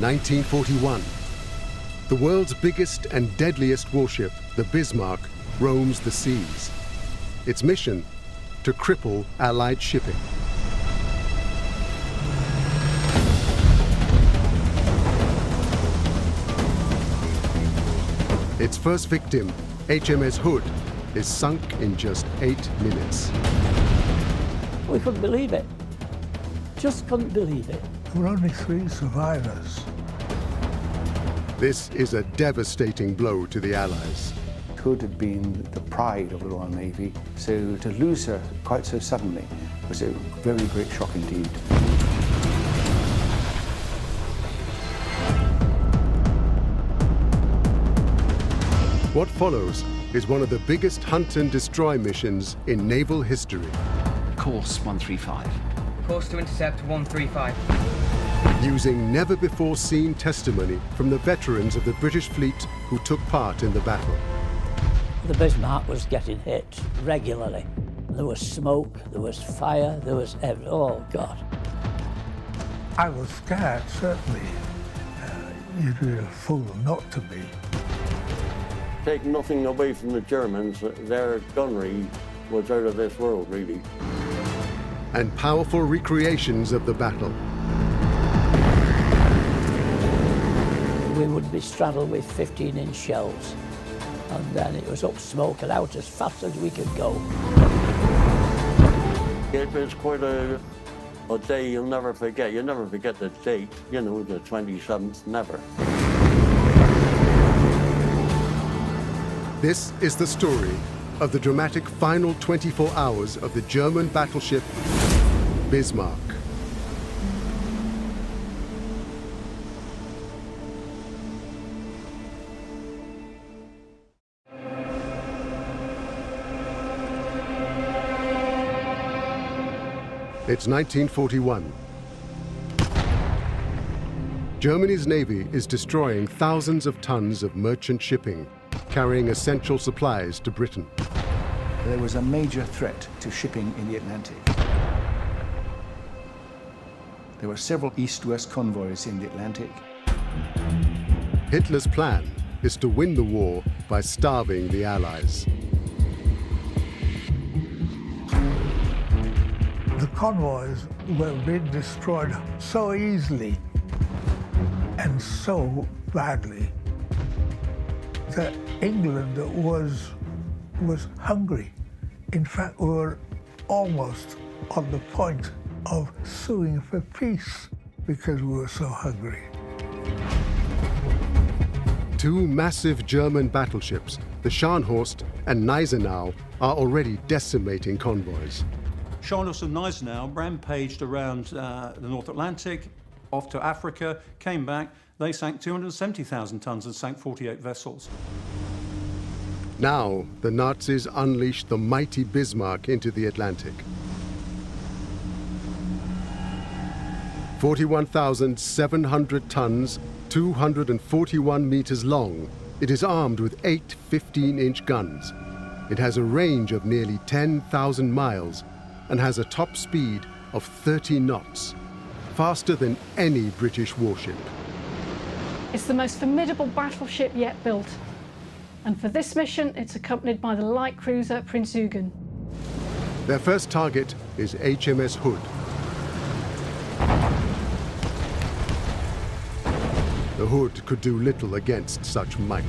1941. The world's biggest and deadliest warship, the Bismarck, roams the seas. Its mission? To cripple Allied shipping. Its first victim, HMS Hood, is sunk in just 8 minutes. We couldn't believe it. Just couldn't believe it. There were only 3 survivors. This is a devastating blow to the Allies. Hood had been the pride of the Royal Navy, so to lose her quite so suddenly was a very great shock indeed. What follows is one of the biggest hunt and destroy missions in naval history. Course 135. Course to intercept 135. Using never-before-seen testimony from the veterans of the British fleet who took part in the battle. The Bismarck was getting hit regularly. There was smoke, there was fire, there was oh God. I was scared, certainly. You'd be a fool not to be. Take nothing away from the Germans, their gunnery was out of this world, really. And powerful recreations of the battle. We would be straddled with 15-inch shells, and then it was up smoke and out as fast as we could go. It was quite a day you'll never forget. You'll never forget the date, you know, the 27th, never. This is the story of the dramatic final 24 hours of the German battleship Bismarck. It's 1941. Germany's navy is destroying thousands of tons of merchant shipping, carrying essential supplies to Britain. There was a major threat to shipping in the Atlantic. There were several east-west convoys in the Atlantic. Hitler's plan is to win the war by starving the Allies. The convoys were being destroyed so easily and so badly that England was hungry. In fact, we were almost on the point of suing for peace because we were so hungry. 2 massive German battleships, the Scharnhorst and Gneisenau, are already decimating convoys. Scharnhorst and Gneisenau rampaged around the North Atlantic, off to Africa, came back. They sank 270,000 tons and sank 48 vessels. Now, the Nazis unleashed the mighty Bismarck into the Atlantic. 41,700 tons, 241 meters long, it is armed with 8 15-inch guns. It has a range of nearly 10,000 miles and has a top speed of 30 knots, faster than any British warship. It's the most formidable battleship yet built. And for this mission, it's accompanied by the light cruiser Prince Eugen. Their first target is HMS Hood. The Hood could do little against such might.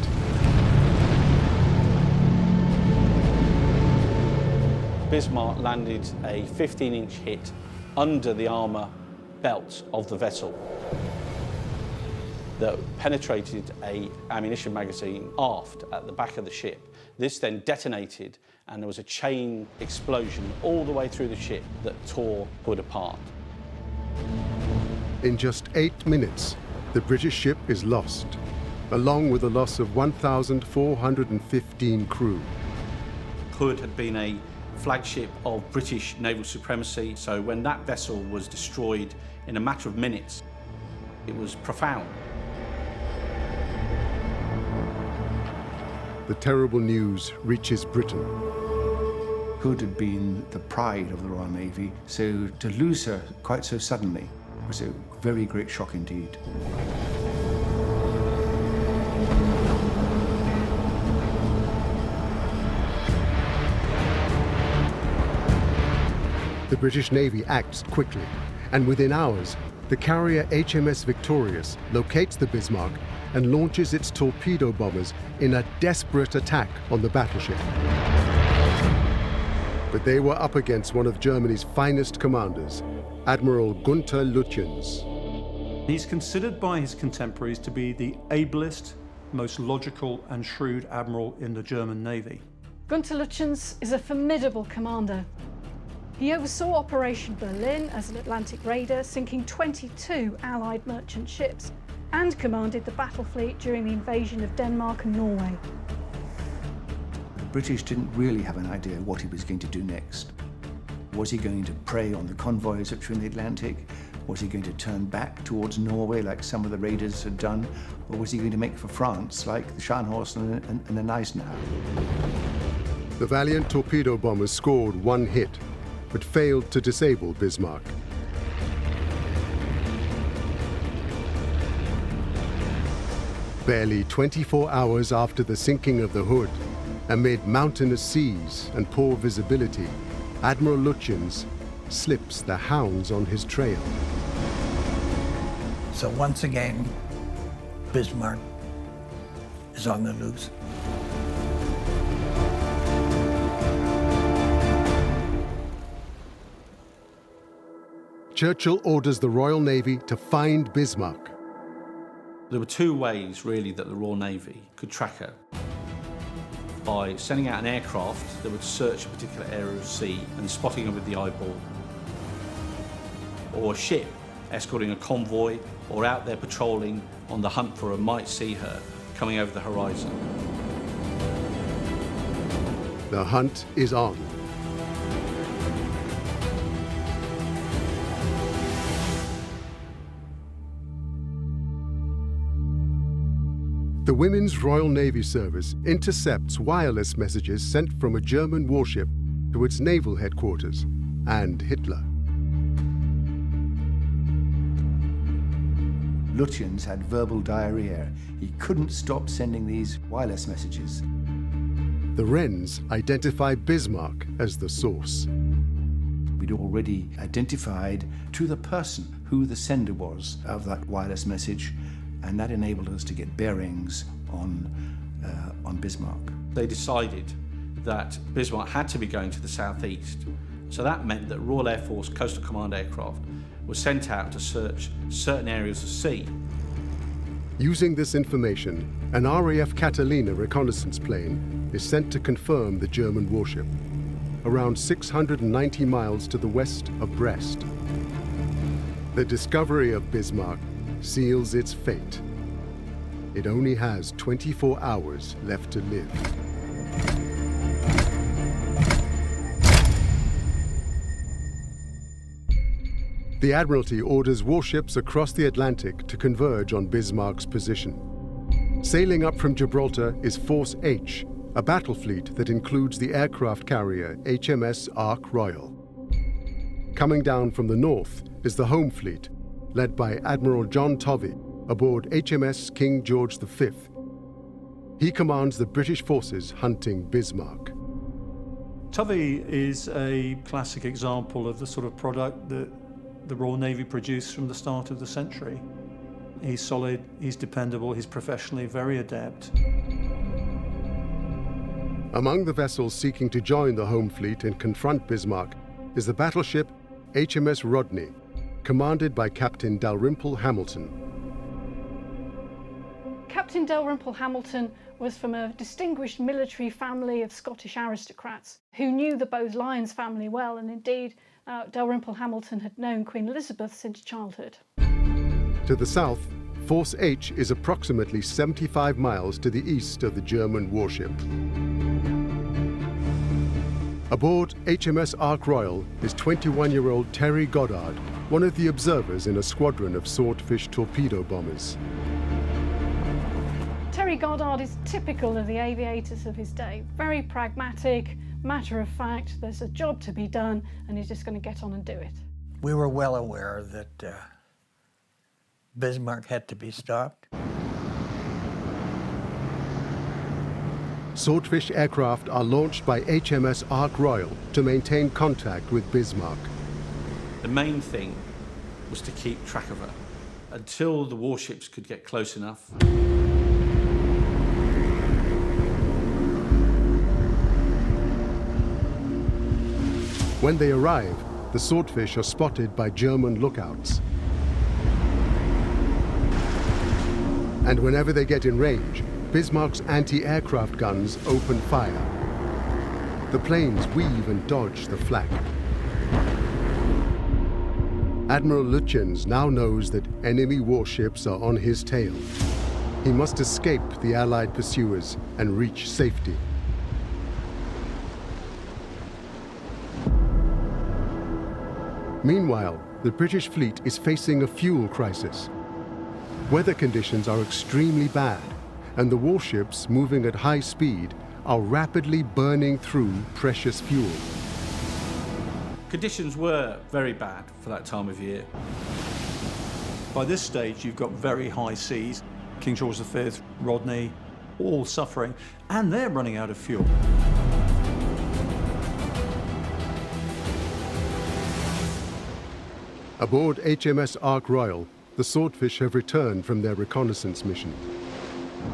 Bismarck landed a 15-inch hit under the armour belt of the vessel that penetrated an ammunition magazine aft at the back of the ship. This then detonated, and there was a chain explosion all the way through the ship that tore Hood apart. In just 8 minutes, the British ship is lost, along with the loss of 1,415 crew. Hood had been a flagship of British naval supremacy, so when that vessel was destroyed in a matter of minutes, it was profound. The terrible news reaches Britain. Hood had been the pride of the Royal Navy, so to lose her quite so suddenly was a very great shock indeed. The British Navy acts quickly, and within hours, the carrier HMS Victorious locates the Bismarck and launches its torpedo bombers in a desperate attack on the battleship. But they were up against one of Germany's finest commanders, Admiral Lutjens. He's considered by his contemporaries to be the ablest, most logical and shrewd admiral in the German Navy. Lutjens is a formidable commander. He oversaw Operation Berlin as an Atlantic raider, sinking 22 Allied merchant ships, and commanded the battle fleet during the invasion of Denmark and Norway. The British didn't really have an idea what he was going to do next. Was he going to prey on the convoys which were in the Atlantic? Was he going to turn back towards Norway like some of the raiders had done? Or was he going to make for France like the Scharnhorst and the Gneisenau? The valiant torpedo bombers scored one hit, but failed to disable Bismarck. Barely 24 hours after the sinking of the Hood, amid mountainous seas and poor visibility, Admiral Lutjens slips the hounds on his trail. So once again, Bismarck is on the loose. Churchill orders the Royal Navy to find Bismarck. There were two ways, really, that the Royal Navy could track her. By sending out an aircraft that would search a particular area of sea and spotting her with the eyeball, or a ship escorting a convoy or out there patrolling on the hunt for her might see her coming over the horizon. The hunt is on. The Women's Royal Navy Service intercepts wireless messages sent from a German warship to its naval headquarters and Hitler. Lutjens had verbal diarrhea. He couldn't stop sending these wireless messages. The Wrens identify Bismarck as the source. We'd already identified to the person who the sender was of that wireless message, and that enabled us to get bearings on Bismarck. They decided that Bismarck had to be going to the southeast, so that meant that Royal Air Force Coastal Command aircraft were sent out to search certain areas of sea. Using this information, an RAF Catalina reconnaissance plane is sent to confirm the German warship, around 690 miles to the west of Brest. The discovery of Bismarck seals its fate. It only has 24 hours left to live. The Admiralty orders warships across the Atlantic to converge on Bismarck's position. Sailing up from Gibraltar is Force H, a battle fleet that includes the aircraft carrier HMS Ark Royal. Coming down from the north is the Home Fleet, led by Admiral John Tovey aboard HMS King George V. He commands the British forces hunting Bismarck. Tovey is a classic example of the sort of product that the Royal Navy produced from the start of the century. He's solid, he's dependable, he's professionally very adept. Among the vessels seeking to join the Home Fleet and confront Bismarck is the battleship HMS Rodney, commanded by Captain Dalrymple Hamilton. Captain Dalrymple Hamilton was from a distinguished military family of Scottish aristocrats who knew the Bowes-Lyons family well, and indeed Dalrymple Hamilton had known Queen Elizabeth since childhood. To the south, Force H is approximately 75 miles to the east of the German warship. Aboard HMS Ark Royal is 21-year-old Terry Goddard, one of the observers in a squadron of Swordfish torpedo bombers. Terry Goddard is typical of the aviators of his day. Very pragmatic, matter of fact, there's a job to be done and he's just going to get on and do it. We were well aware that Bismarck had to be stopped. Swordfish aircraft are launched by HMS Ark Royal to maintain contact with Bismarck. The main thing was to keep track of her until the warships could get close enough. When they arrive, the Swordfish are spotted by German lookouts. And whenever they get in range, Bismarck's anti-aircraft guns open fire. The planes weave and dodge the flak. Admiral Lutjens now knows that enemy warships are on his tail. He must escape the Allied pursuers and reach safety. Meanwhile, the British fleet is facing a fuel crisis. Weather conditions are extremely bad, and the warships, moving at high speed, are rapidly burning through precious fuel. Conditions were very bad for that time of year. By this stage, you've got very high seas. King George V, Rodney, all suffering, and they're running out of fuel. Aboard HMS Ark Royal, the Swordfish have returned from their reconnaissance mission.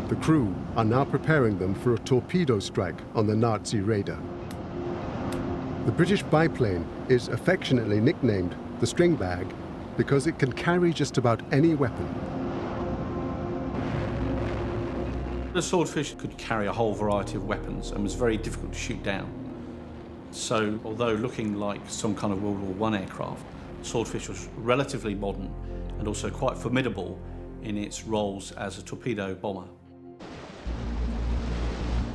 The crew are now preparing them for a torpedo strike on the Nazi raider. The British biplane is affectionately nicknamed the string bag because it can carry just about any weapon. The Swordfish could carry a whole variety of weapons and was very difficult to shoot down. So, although looking like some kind of World War I aircraft, Swordfish was relatively modern and also quite formidable in its roles as a torpedo bomber.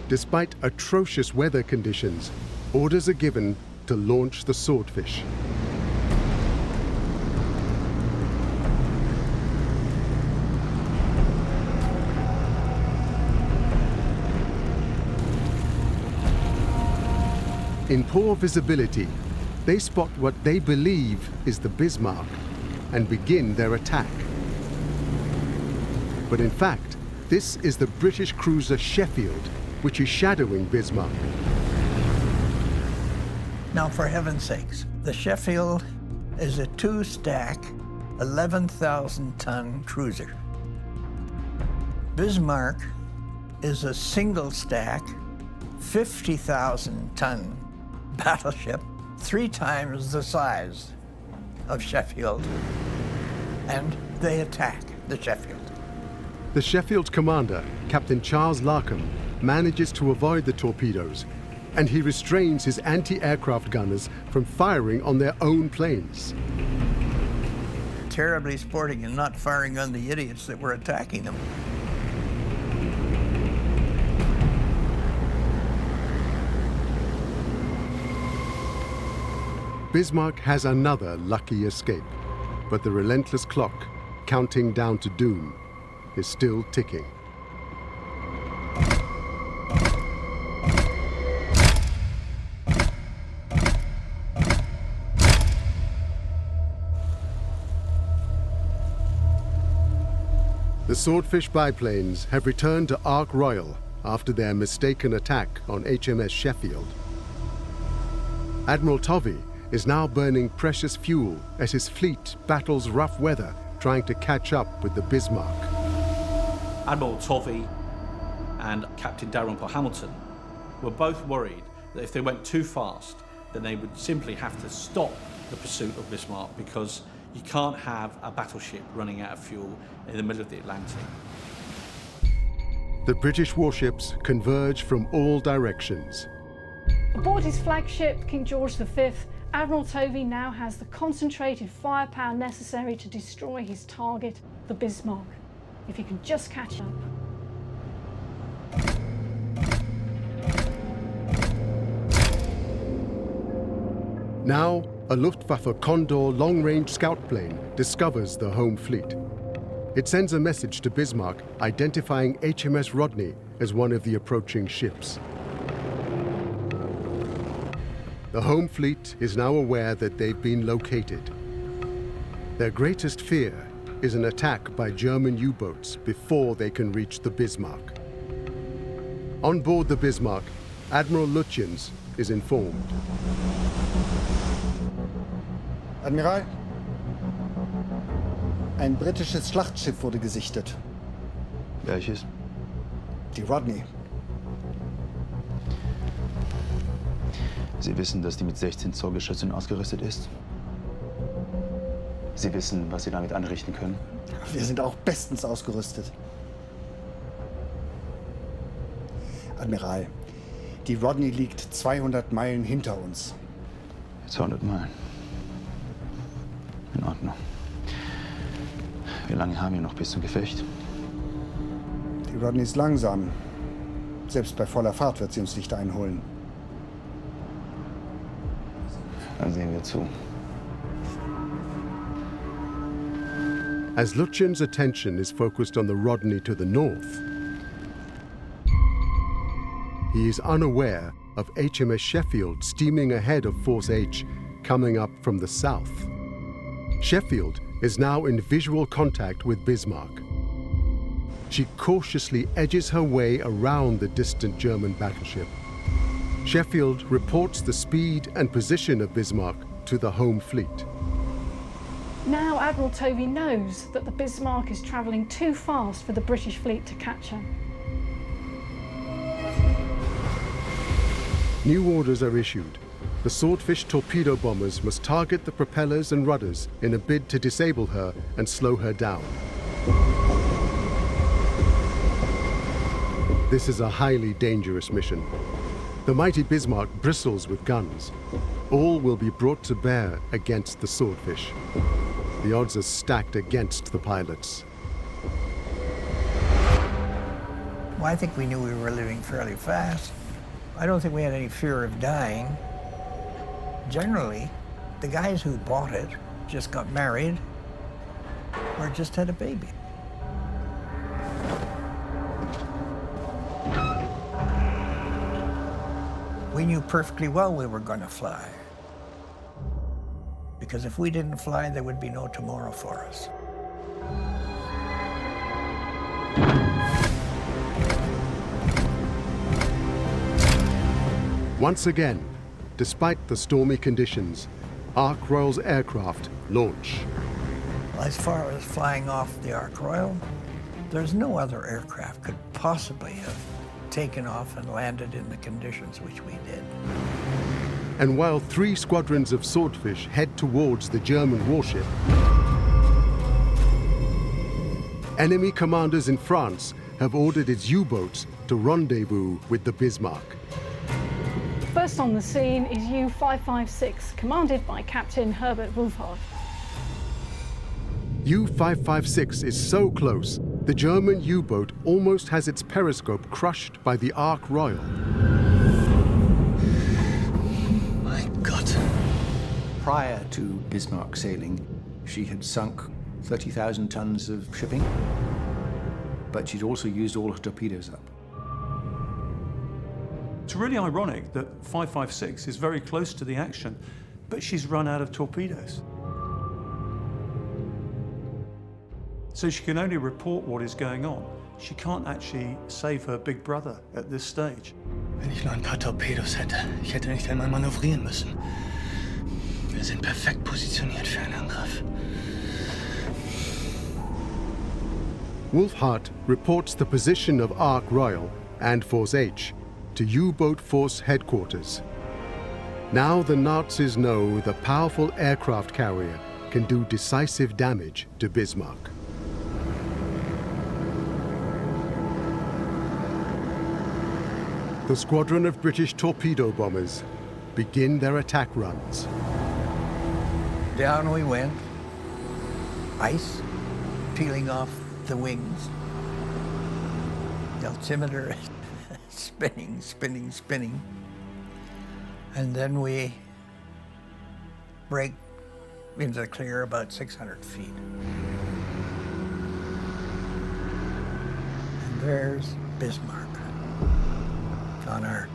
Despite atrocious weather conditions, orders are given to launch the Swordfish. In poor visibility, they spot what they believe is the Bismarck and begin their attack. But in fact, this is the British cruiser Sheffield, which is shadowing Bismarck. Now, for heaven's sakes, the Sheffield is a two-stack, 11,000-ton cruiser. Bismarck is a single-stack, 50,000-ton battleship, 3 times the size of Sheffield, and they attack the Sheffield. The Sheffield's commander, Captain Charles Larkham, manages to avoid the torpedoes, and he restrains his anti-aircraft gunners from firing on their own planes. Terribly sporting and not firing on the idiots that were attacking them. Bismarck has another lucky escape, but the relentless clock, counting down to doom, is still ticking. The Swordfish biplanes have returned to Ark Royal after their mistaken attack on HMS Sheffield. Admiral Tovey is now burning precious fuel as his fleet battles rough weather trying to catch up with the Bismarck. Admiral Tovey and Captain Dalrymple Hamilton were both worried that if they went too fast, then they would simply have to stop the pursuit of Bismarck, because you can't have a battleship running out of fuel in the middle of the Atlantic. The British warships converge from all directions. Aboard his flagship, King George V, Admiral Tovey now has the concentrated firepower necessary to destroy his target, the Bismarck, if he can just catch up. Now, a Luftwaffe Condor long-range scout plane discovers the home fleet. It sends a message to Bismarck identifying HMS Rodney as one of the approaching ships. The home fleet is now aware that they've been located. Their greatest fear is an attack by German U-boats before they can reach the Bismarck. On board the Bismarck, Admiral Lutjens is informed. Admiral, ein britisches Schlachtschiff wurde gesichtet. Welches? Die Rodney. Sie wissen, dass die mit 16 Zoll Geschützen ausgerüstet ist? Sie wissen, was Sie damit anrichten können? Wir sind auch bestens ausgerüstet. Admiral, die Rodney liegt 200 Meilen hinter uns. 200 Meilen. In Ordnung. Wie lange haben wir noch bis zum Gefecht? Die Rodney ist langsam. Selbst bei voller Fahrt wird sie uns nicht einholen. Dann sehen wir zu. As Lutjens' attention is focused on the Rodney to the north, he is unaware of HMS Sheffield steaming ahead of Force H, coming up from the south. Sheffield is now in visual contact with Bismarck. She cautiously edges her way around the distant German battleship. Sheffield reports the speed and position of Bismarck to the home fleet. Now Admiral Tovey knows that the Bismarck is travelling too fast for the British fleet to catch her. New orders are issued. The Swordfish torpedo bombers must target the propellers and rudders in a bid to disable her and slow her down. This is a highly dangerous mission. The mighty Bismarck bristles with guns. All will be brought to bear against the Swordfish. The odds are stacked against the pilots. Well, I think we knew we were living fairly fast. I don't think we had any fear of dying. Generally, the guys who bought it just got married or just had a baby. We knew perfectly well we were going to fly. Because if we didn't fly, there would be no tomorrow for us. Once again, despite the stormy conditions, Ark Royal's aircraft launch. As far as flying off the Ark Royal, there's no other aircraft could possibly have taken off and landed in the conditions which we did. And while 3 squadrons of Swordfish head towards the German warship, enemy commanders in France have ordered its U-boats to rendezvous with the Bismarck. First on the scene is U-556, commanded by Captain Herbert Wolfhard. U-556 is so close, the German U-boat almost has its periscope crushed by the Ark Royal. My God. Prior to Bismarck sailing, she had sunk 30,000 tons of shipping, but she'd also used all her torpedoes up. It's really ironic that 556 is very close to the action, but she's run out of torpedoes. So she can only report what is going on. She can't actually save her big brother at this stage. Wenn ich nur ein paar Torpedos hätte, ich hätte nicht einmal manövrieren müssen. Wir sind perfekt positioniert für einen Angriff. Wolfhard reports the position of Ark Royal and Force H to U-boat force headquarters. Now the Nazis know the powerful aircraft carrier can do decisive damage to Bismarck. The squadron of British torpedo bombers begin their attack runs. Down we went, ice peeling off the wings, the altimeter spinning, spinning, spinning, and then we break into the clear about 600 feet. And there's Bismarck on our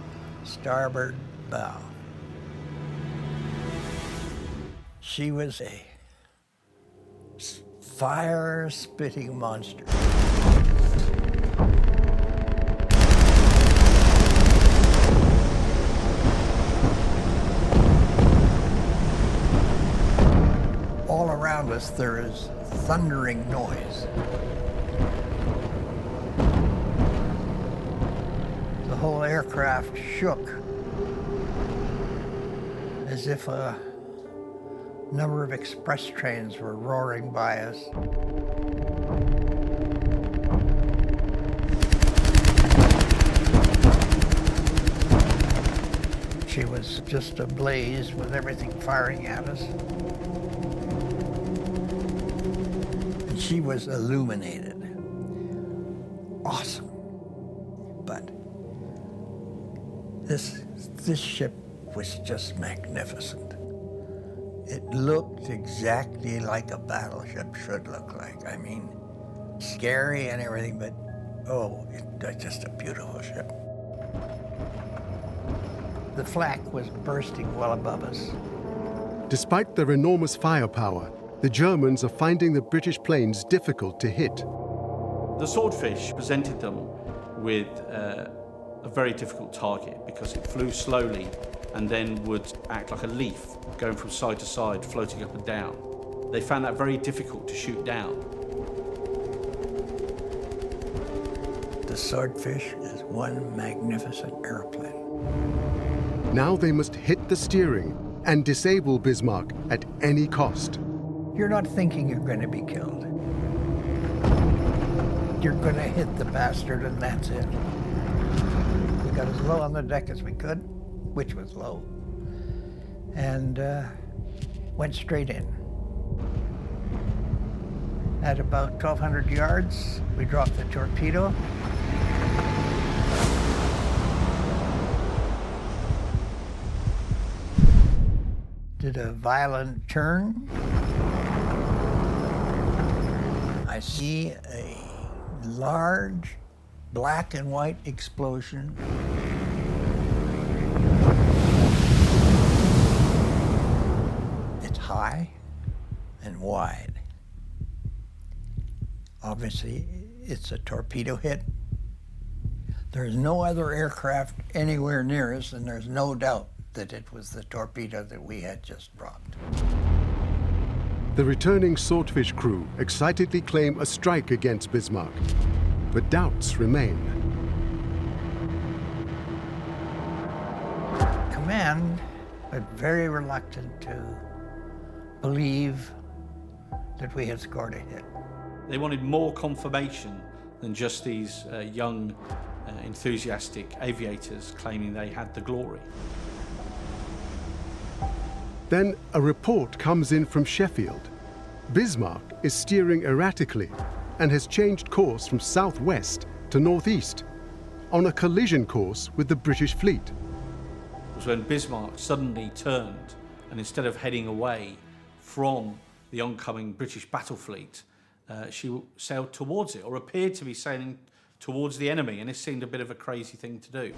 starboard bow. She was a fire-spitting monster. around us, there is thundering noise. The whole aircraft shook as if a number of express trains were roaring by us. She was just ablaze with everything firing at us. And she was illuminated. Awesome. But this ship was just magnificent. It looked exactly like a battleship should look like. I mean, scary and everything, but oh, it's just a beautiful ship. The flak was bursting well above us. Despite their enormous firepower, the Germans are finding the British planes difficult to hit. The Swordfish presented them with a very difficult target because it flew slowly and then would act like a leaf, going from side to side, floating up and down. They found that very difficult to shoot down. The Swordfish is one magnificent airplane. Now they must hit the steering and disable Bismarck at any cost. You're not thinking you're going to be killed. You're going to hit the bastard and that's it. We got as low on the deck as we could, which was low, and went straight in. At about 1,200 yards, we dropped the torpedo. Did a violent turn. I see a large black and white explosion. It's high and wide. Obviously, it's a torpedo hit. There's no other aircraft anywhere near us, and there's no doubt that it was the torpedo that we had just dropped. The returning Swordfish crew excitedly claim a strike against Bismarck, but doubts remain. Command was very reluctant to believe that we had scored a hit. They wanted more confirmation than just these young, enthusiastic aviators claiming they had the glory. Then a report comes in from Sheffield. Bismarck is steering erratically and has changed course from southwest to northeast, on a collision course with the British fleet. It was when Bismarck suddenly turned and instead of heading away from the oncoming British battle fleet, she sailed towards it, or appeared to be sailing towards the enemy, and this seemed a bit of a crazy thing to do.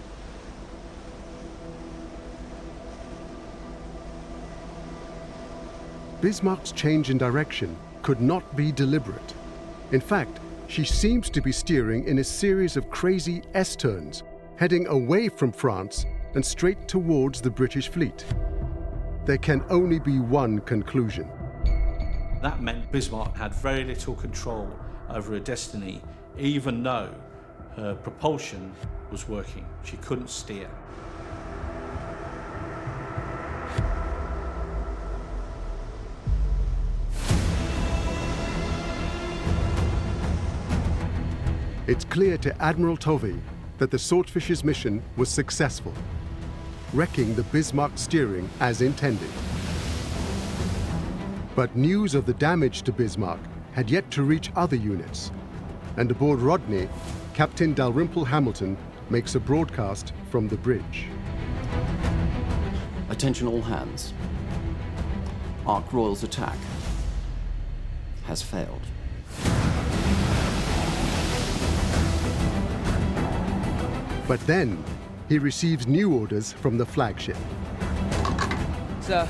Bismarck's change in direction could not be deliberate. In fact, she seems to be steering in a series of crazy S-turns, heading away from France and straight towards the British fleet. There can only be one conclusion. That meant Bismarck had very little control over her destiny, even though her propulsion was working. She couldn't steer. It's clear to Admiral Tovey that the Swordfish's mission was successful, wrecking the Bismarck steering as intended. But news of the damage to Bismarck had yet to reach other units, and aboard Rodney, Captain Dalrymple Hamilton makes a broadcast from the bridge. Attention all hands. Ark Royal's attack has failed. But then, he receives new orders from the flagship. Sir,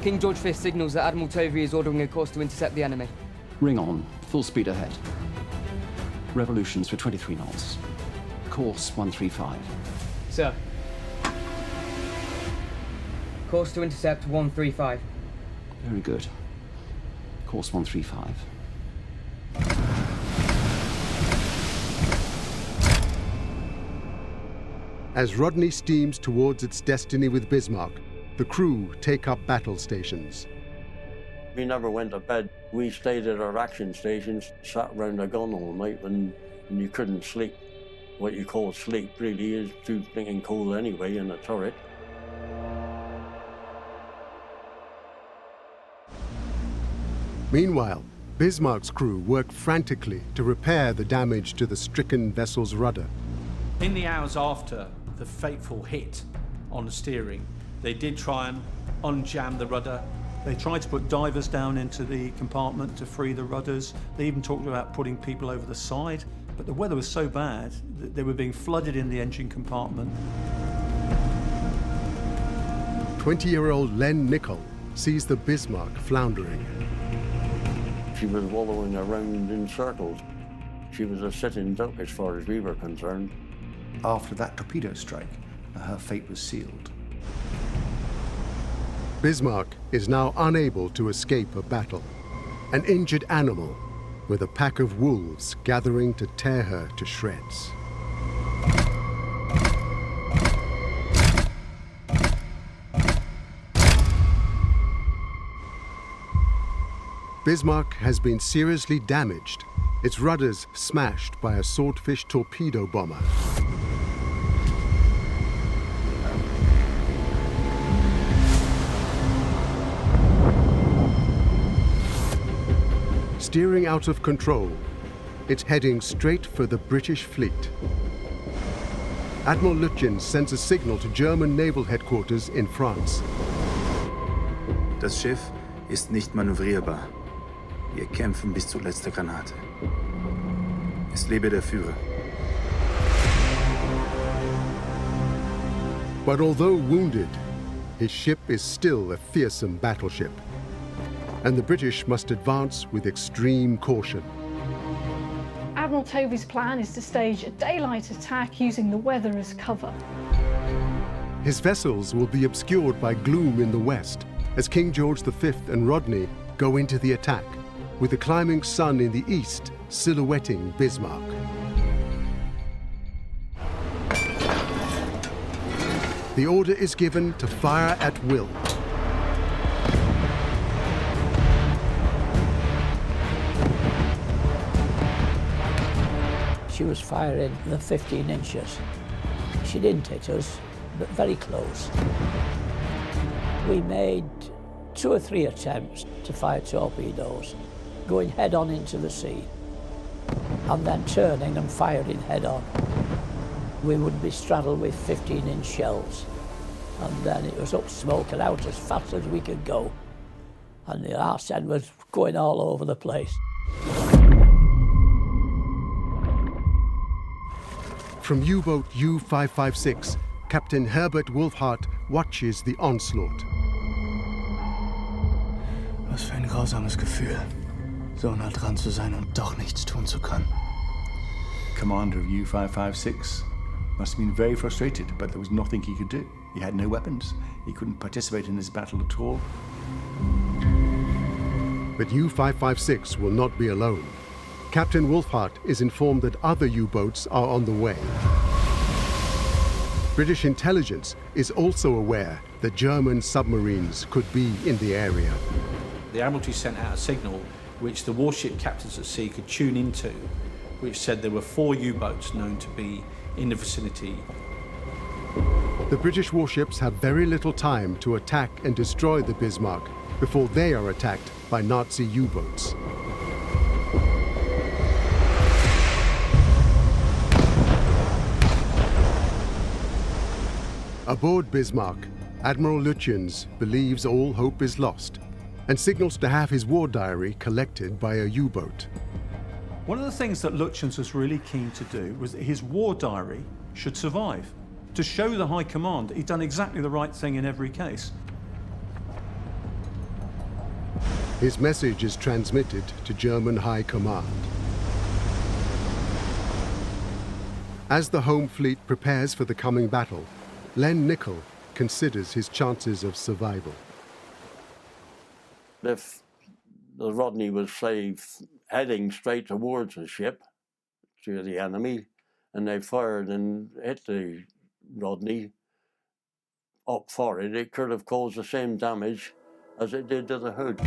King George V signals that Admiral Tovey is ordering a course to intercept the enemy. Ring on, full speed ahead. Revolutions for 23 knots. Course 135. Sir. Course to intercept 135. Very good. Course 135. As Rodney steams towards its destiny with Bismarck, the crew take up battle stations. We never went to bed. We stayed at our action stations, sat round a gun all night, and you couldn't sleep. What you call sleep really is too stinking cold anyway in a turret. Meanwhile, Bismarck's crew work frantically to repair the damage to the stricken vessel's rudder. In the hours after the fateful hit on the steering, they did try and unjam the rudder. They tried to put divers down into the compartment to free the rudders. They even talked about putting people over the side, but the weather was so bad that they were being flooded in the engine compartment. 20-year-old Len Nicol sees the Bismarck floundering. She was wallowing around in circles. She was a sitting duck as far as we were concerned. After that torpedo strike, her fate was sealed. Bismarck is now unable to escape a battle, an injured animal with a pack of wolves gathering to tear her to shreds. Bismarck has been seriously damaged, its rudders smashed by a Swordfish torpedo bomber. Steering out of control, it's heading straight for the British fleet. Admiral Lutjens sends a signal to German naval headquarters in France. Das Schiff ist nicht manövrierbar. Wir kämpfen bis zur letzten Granate. Es lebe der Führer. But although wounded, his ship is still a fearsome battleship, and the British must advance with extreme caution. Admiral Tovey's plan is to stage a daylight attack using the weather as cover. His vessels will be obscured by gloom in the west as King George V and Rodney go into the attack, with the climbing sun in the east silhouetting Bismarck. The order is given to fire at will. She was firing the 15 inches. She didn't hit us, but very close. We made 2 or 3 attempts to fire torpedoes, going head on into the sea, and then turning and firing head on. We would be straddled with 15-inch shells, and then it was up smoke and out as fast as we could go. And the arse end was going all over the place. From U-boat U-556, Captain Herbert Wolfhart watches the onslaught. Was für ein grausames Gefühl, so nah dran zu sein und doch nichts tun zu können. Commander of U-556 must have been very frustrated, but there was nothing he could do. He had no weapons. He couldn't participate in this battle at all. But U-556 will not be alone. Captain Wolfhart is informed that other U-boats are on the way. British intelligence is also aware that German submarines could be in the area. The Admiralty sent out a signal which the warship captains at sea could tune into, which said there were 4 U-boats known to be in the vicinity. The British warships have very little time to attack and destroy the Bismarck before they are attacked by Nazi U-boats. Aboard Bismarck, Admiral Lutjens believes all hope is lost and signals to have his war diary collected by a U-boat. One of the things that Lutjens was really keen to do was that his war diary should survive, to show the High Command that he'd done exactly the right thing in every case. His message is transmitted to German High Command. As the home fleet prepares for the coming battle, Len Nicol considers his chances of survival. If The Rodney was, say, heading straight towards the ship, to the enemy, and they fired and hit the Rodney up for it. It could have caused the same damage as it did to the hood.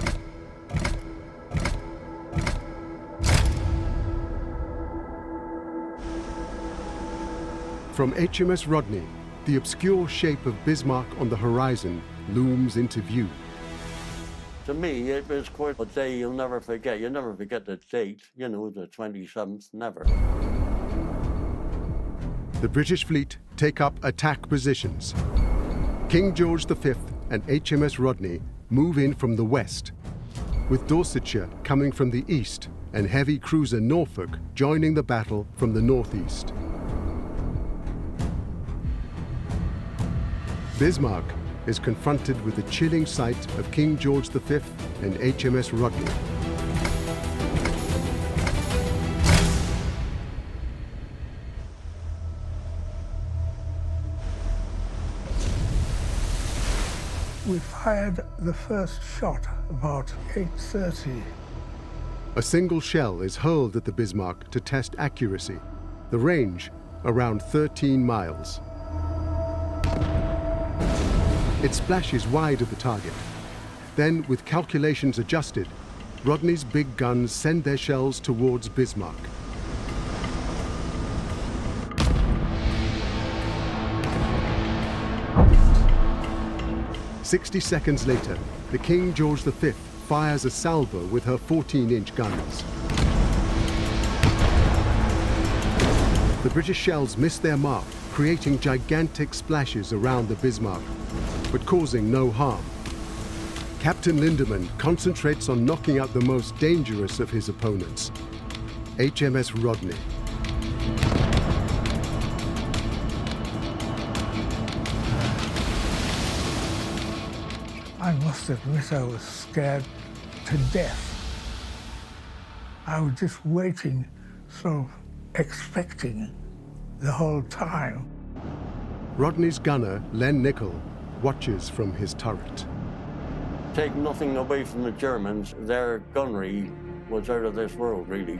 From HMS Rodney, the obscure shape of Bismarck on the horizon looms into view. To me, it was quite a day you'll never forget. You'll never forget the date, you know, the 27th, never. The British fleet take up attack positions. King George V and HMS Rodney move in from the west, with Dorsetshire coming from the east and heavy cruiser Norfolk joining the battle from the northeast. Bismarck is confronted with the chilling sight of King George V and HMS Rodney. We fired the first shot about 8:30. A single shell is hurled at the Bismarck to test accuracy. The range, around 13 miles. It splashes wide of the target. Then, with calculations adjusted, Rodney's big guns send their shells towards Bismarck. "60 seconds later, the King George V fires a salvo with her 14-inch guns. The British shells miss their mark, creating gigantic splashes around the Bismarck, but causing no harm. Captain Lindemann concentrates on knocking out the most dangerous of his opponents, HMS Rodney. I must admit I was scared to death. I was just waiting, sort of expecting the whole time. Rodney's gunner, Len Nicol, watches from his turret. Take nothing away from the Germans, their gunnery was out of this world, really.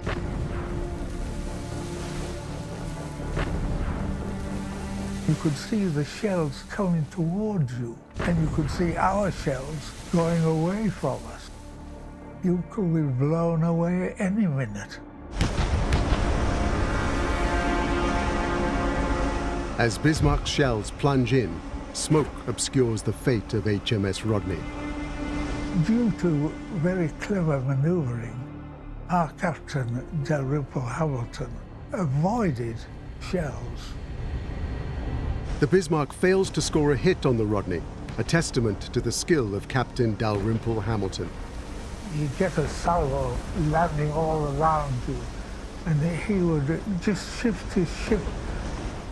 You could see the shells coming towards you, and you could see our shells going away from us. You could be blown away any minute. As Bismarck's shells plunge in, smoke obscures the fate of HMS Rodney. Due to very clever maneuvering, our captain, Dalrymple Hamilton, avoided shells. The Bismarck fails to score a hit on the Rodney, a testament to the skill of Captain Dalrymple Hamilton. You get a salvo landing all around you, and he would just shift his ship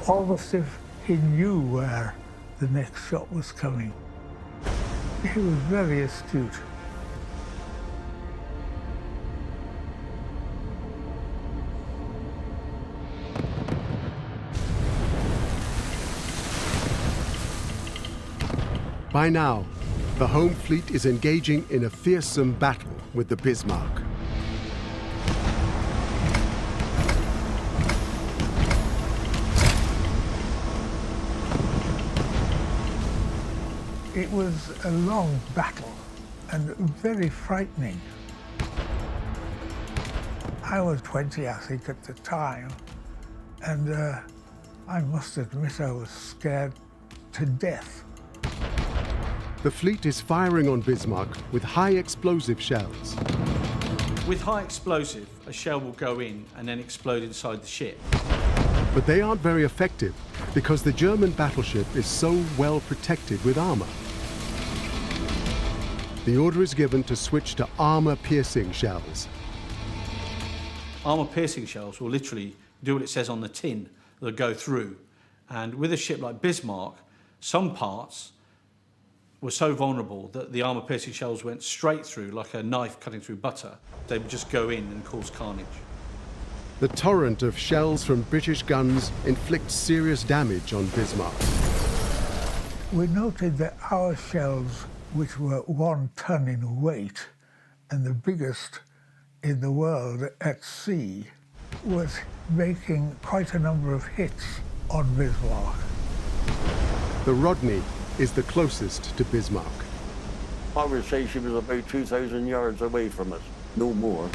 almost if he knew where the next shot was coming. He was very astute. By now, the home fleet is engaging in a fearsome battle with the Bismarck. It was a long battle and very frightening. I was 20, I think, at the time, and I must admit I was scared to death. The fleet is firing on Bismarck with high explosive shells. With high explosive, a shell will go in and then explode inside the ship. But they aren't very effective because the German battleship is so well protected with armor. The order is given to switch to armor-piercing shells. Armor-piercing shells will literally do what it says on the tin. They'll go through. And with a ship like Bismarck, some parts were so vulnerable that the armor-piercing shells went straight through like a knife cutting through butter. They would just go in and cause carnage. The torrent of shells from British guns inflicts serious damage on Bismarck. We noted that our shells, which were 1 ton in weight, and the biggest in the world at sea, was making quite a number of hits on Bismarck. The Rodney is the closest to Bismarck. I would say she was about 2,000 yards away from us, no more.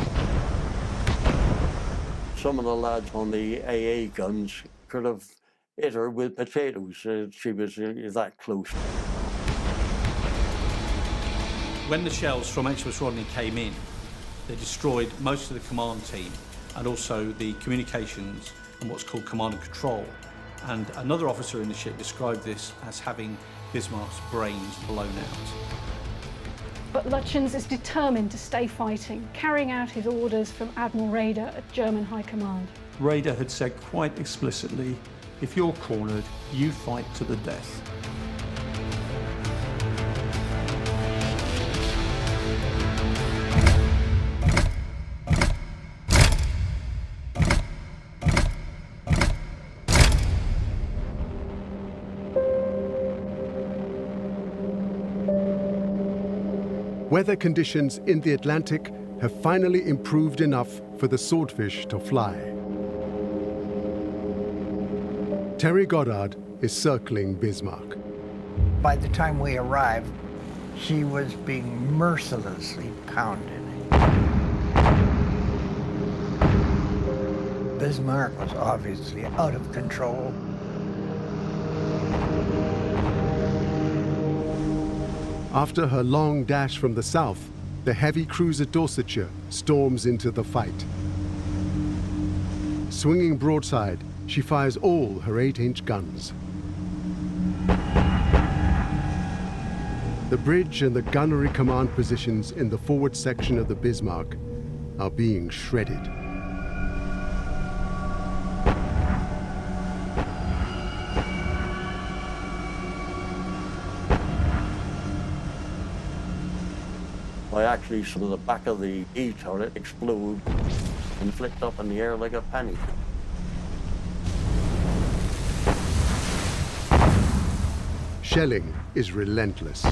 Some of the lads on the AA guns could have hit her with potatoes. She was that close. When the shells from HMS Rodney came in, they destroyed most of the command team and also the communications and what's called command and control. And another officer in the ship described this as having Bismarck's brains blown out. But Lutjens is determined to stay fighting, carrying out his orders from Admiral Raeder at German High Command. Raeder had said quite explicitly, if you're cornered, you fight to the death. Weather conditions in the Atlantic have finally improved enough for the Swordfish to fly. Terry Goddard is circling Bismarck. By the time we arrived, she was being mercilessly pounded. Bismarck was obviously out of control. After her long dash from the south, the heavy cruiser Dorsetshire storms into the fight. Swinging broadside, she fires all her 8-inch guns. The bridge and the gunnery command positions in the forward section of the Bismarck are being shredded. I actually saw the back of the E turret explode and flicked up in the air like a penny. Shelling is relentless.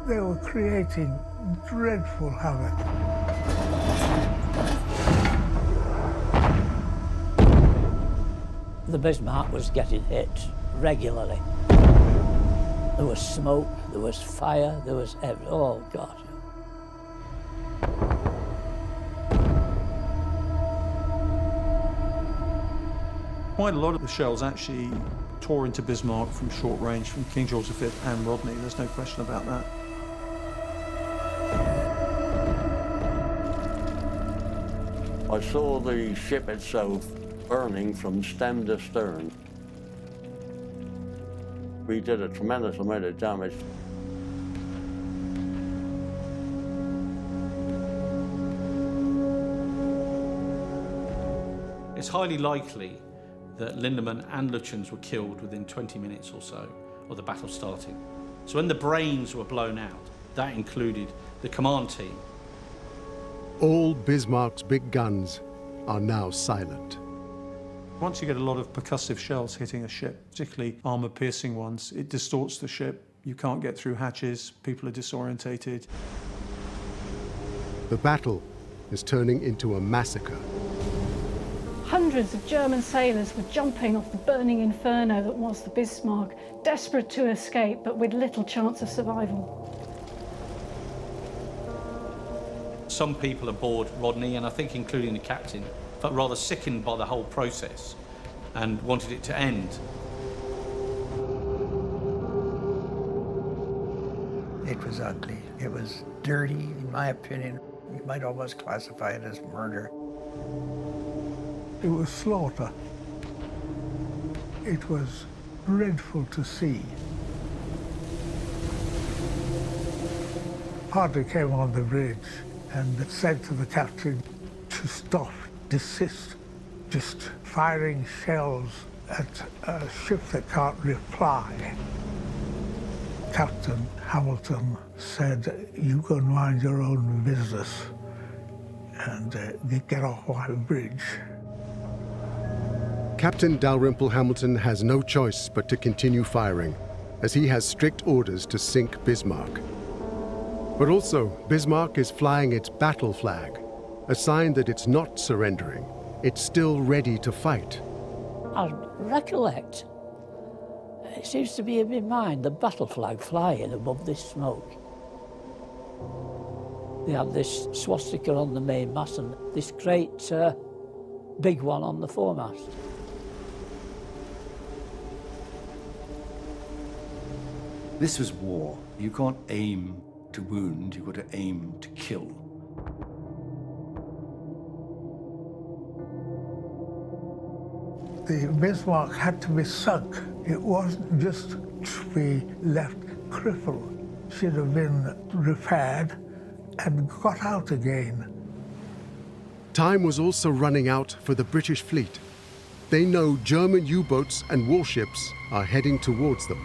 They were creating dreadful havoc. The Bismarck was getting hit regularly. There was smoke, there was fire, there was oh God. Quite a lot of the shells actually tore into Bismarck from short range, from King George V and Rodney. There's no question about that. I saw the ship itself burning from stem to stern. We did a tremendous amount of damage. It's highly likely that Lindemann and Lutjens were killed within 20 minutes or so of the battle starting. So when the brains were blown out, that included the command team. All Bismarck's big guns are now silent. Once you get a lot of percussive shells hitting a ship, particularly armor-piercing ones, it distorts the ship. You can't get through hatches, people are disorientated. The battle is turning into a massacre. Hundreds of German sailors were jumping off the burning inferno that was the Bismarck, desperate to escape, but with little chance of survival. Some people aboard Rodney, and I think including the captain, felt rather sickened by the whole process and wanted it to end. It was ugly. It was dirty, in my opinion. You might almost classify it as murder. It was slaughter. It was dreadful to see. Hardy came on the bridge and said to the captain to stop, desist, just firing shells at a ship that can't reply. Captain Hamilton said, "You go and mind your own business and get off my bridge." Captain Dalrymple Hamilton has no choice but to continue firing, as he has strict orders to sink Bismarck. But also, Bismarck is flying its battle flag, a sign that it's not surrendering. It's still ready to fight. I recollect, it seems to be in my mind, the battle flag flying above this smoke. They had this swastika on the main mast and this great big one on the foremast. This was war. You can't aim to wound, you've got to aim to kill. The Bismarck had to be sunk. It wasn't just to be left crippled. Should have been repaired and got out again. Time was also running out for the British fleet. They know German U-boats and warships are heading towards them.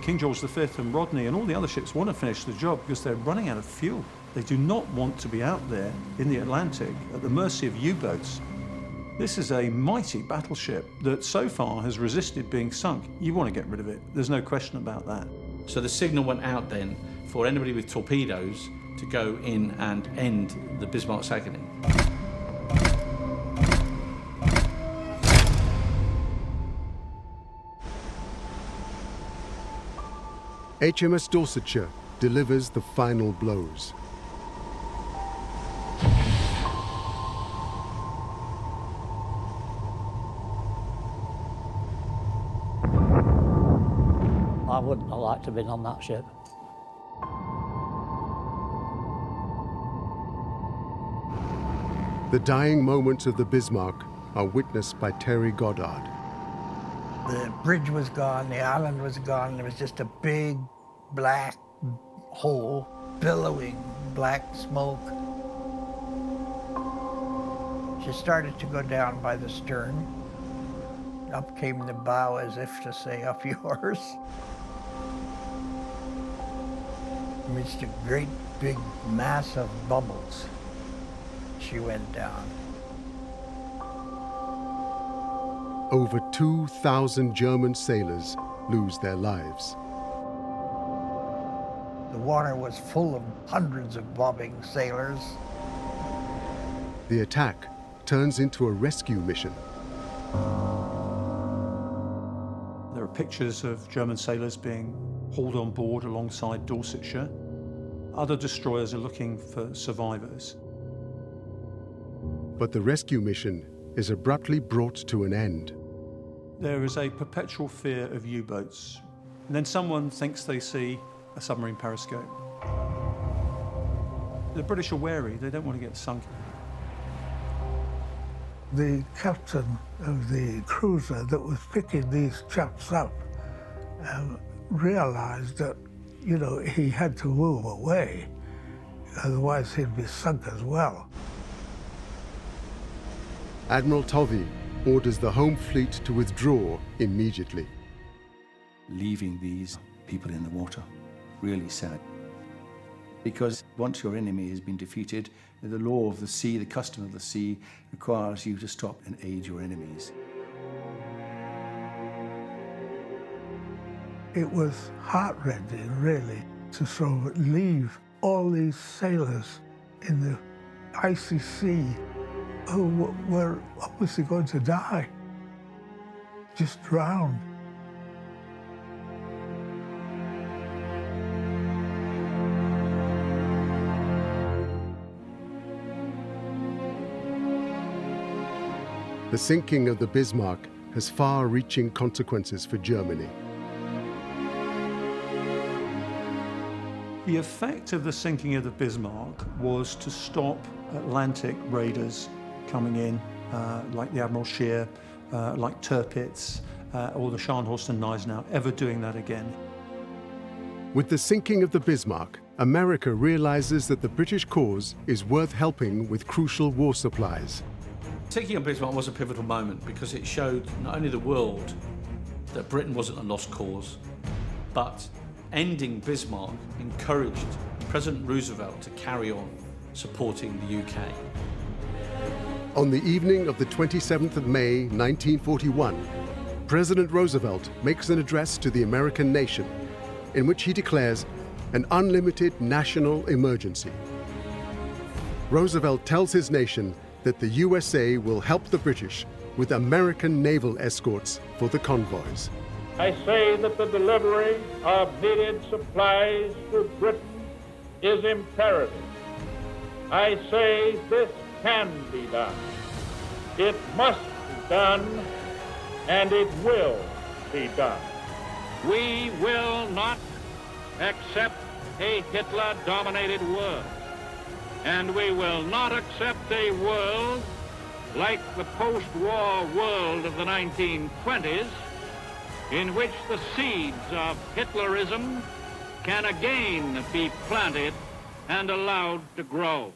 King George V and Rodney and all the other ships want to finish the job because they're running out of fuel. They do not want to be out there in the Atlantic at the mercy of U-boats. This is a mighty battleship that so far has resisted being sunk. You want to get rid of it. There's no question about that. So the signal went out then for anybody with torpedoes to go in and end the Bismarck's agony. HMS Dorsetshire delivers the final blows. I wouldn't have liked to have been on that ship. The dying moments of the Bismarck are witnessed by Terry Goddard. The bridge was gone, the island was gone, there was just a big black hole, billowing black smoke. She started to go down by the stern. Up came the bow as if to say, up yours. Amidst a great big mass of bubbles, she went down. Over 2,000 German sailors lose their lives. The water was full of hundreds of bobbing sailors. The attack turns into a rescue mission. There are pictures of German sailors being hauled on board alongside Dorsetshire. Other destroyers are looking for survivors. But the rescue mission is abruptly brought to an end. There is a perpetual fear of U-boats. And then someone thinks they see a submarine periscope. The British are wary, they don't want to get sunk. The captain of the cruiser that was picking these chaps up realized that, you know, he had to move away, otherwise he'd be sunk as well. Admiral Tovey orders the home fleet to withdraw immediately. Leaving these people in the water, really sad. Because once your enemy has been defeated, the law of the sea, the custom of the sea, requires you to stop and aid your enemies. It was heartrending, really, to sort of leave all these sailors in the icy sea who were obviously going to die, just drown. The sinking of the Bismarck has far-reaching consequences for Germany. The effect of the sinking of the Bismarck was to stop Atlantic raiders coming in, like the Admiral Scheer, like Tirpitz, or the Scharnhorst and Gneisenau, ever doing that again. With the sinking of the Bismarck, America realizes that the British cause is worth helping with crucial war supplies. Sinking of Bismarck was a pivotal moment because it showed not only the world that Britain wasn't a lost cause, but ending Bismarck encouraged President Roosevelt to carry on supporting the UK. On the evening of the 27th of May, 1941, President Roosevelt makes an address to the American nation in which he declares an unlimited national emergency. Roosevelt tells his nation that the USA will help the British with American naval escorts for the convoys. I say that the delivery of needed supplies to Britain is imperative. I say this can be done. It must be done, and it will be done. We will not accept a Hitler-dominated world, and we will not accept a world like the post-war world of the 1920s, in which the seeds of Hitlerism can again be planted and allowed to grow.